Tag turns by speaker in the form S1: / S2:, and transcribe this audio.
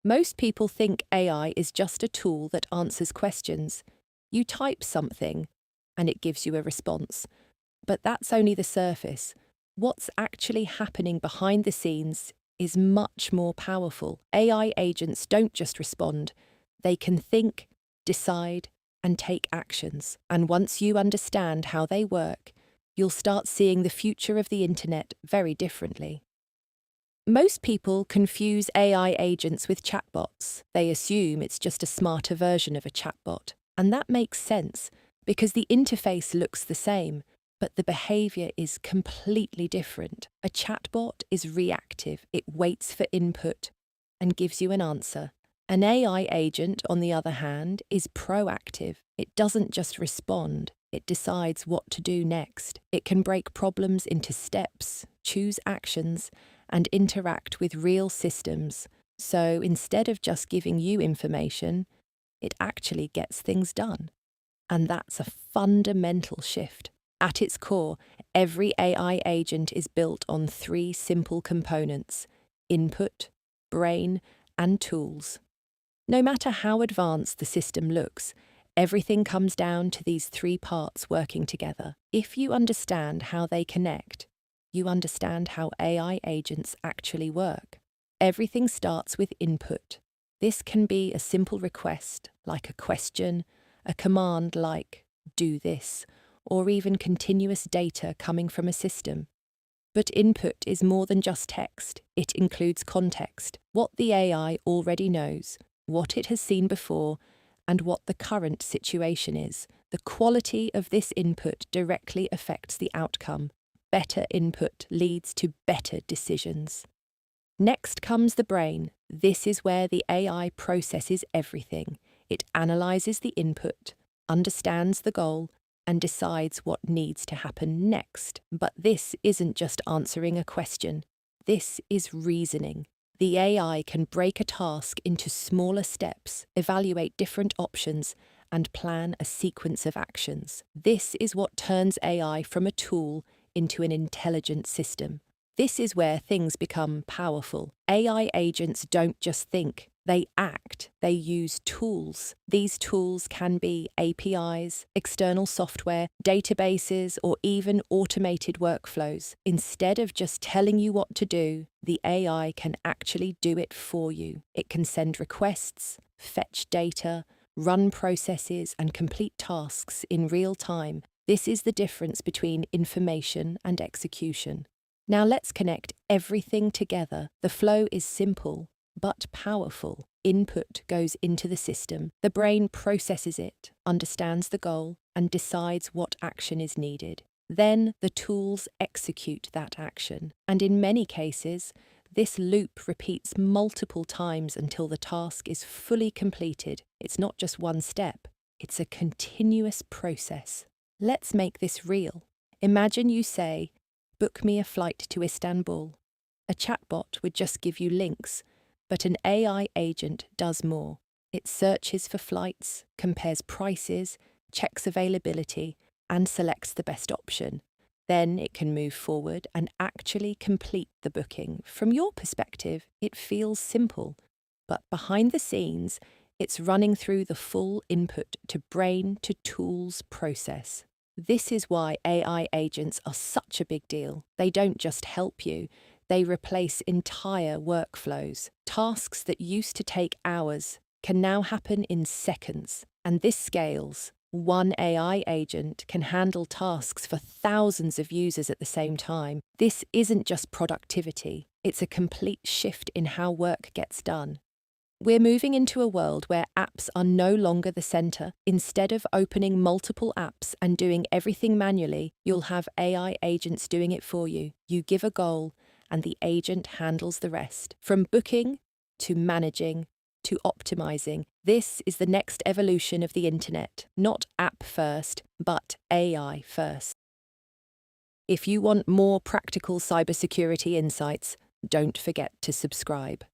S1: Most people think AI is just a tool that answers questions. You type something and it gives you a response. But that's only the surface. What's actually happening behind the scenes is much more powerful. AI agents don't just respond, they can think, decide, and take actions. And once you understand how they work, you'll start seeing the future of the internet very differently. Most people confuse AI agents with chatbots. They assume it's just a smarter version of a chatbot. And that makes sense because the interface looks the same, but the behavior is completely different. A chatbot is reactive. It waits for input and gives you an answer. An AI agent, on the other hand, is proactive. It doesn't just respond, it decides what to do next. It can break problems into steps, choose actions, and interact with real systems. So instead of just giving you information, it actually gets things done. And that's a fundamental shift. At its core, every AI agent is built on three simple components: input, brain, and tools. No matter how advanced the system looks, everything comes down to these three parts working together. If you understand how they connect, you understand how AI agents actually work. Everything starts with input. This can be a simple request, like a question, a command like, do this, or even continuous data coming from a system. But input is more than just text. It includes context, what the AI already knows, what it has seen before, and what the current situation is. The quality of this input directly affects the outcome. Better input leads to better decisions. Next comes the brain. This is where the AI processes everything. It analyzes the input, understands the goal, and decides what needs to happen next. But this isn't just answering a question. This is reasoning. The AI can break a task into smaller steps, evaluate different options, and plan a sequence of actions. This is what turns AI from a tool into an intelligent system. This is where things become powerful. AI agents don't just think, they act. They use tools. These tools can be APIs, external software, databases, or even automated workflows. Instead of just telling you what to do, the AI can actually do it for you. It can send requests, fetch data, run processes, and complete tasks in real time. This is the difference between information and execution. Now let's connect everything together. The flow is simple, but powerful. Input goes into the system. The brain processes it, understands the goal, and decides what action is needed. Then the tools execute that action. And in many cases, this loop repeats multiple times until the task is fully completed. It's not just one step, it's a continuous process. Let's make this real. Imagine you say, book me a flight to Istanbul. A chatbot would just give you links, but an AI agent does more. It searches for flights, compares prices, checks availability, and selects the best option. Then it can move forward and actually complete the booking. From your perspective, it feels simple, but behind the scenes, it's running through the full input to brain to tools process. This is why AI agents are such a big deal. They don't just help you, they replace entire workflows. Tasks that used to take hours can now happen in seconds, and this scales. One AI agent can handle tasks for thousands of users at the same time. This isn't just productivity, it's a complete shift in how work gets done. We're moving into a world where apps are no longer the center. Instead of opening multiple apps and doing everything manually, you'll have AI agents doing it for you. You give a goal, and the agent handles the rest. From booking to managing to optimizing, this is the next evolution of the internet. Not app first, but AI first. If you want more practical cybersecurity insights, don't forget to subscribe.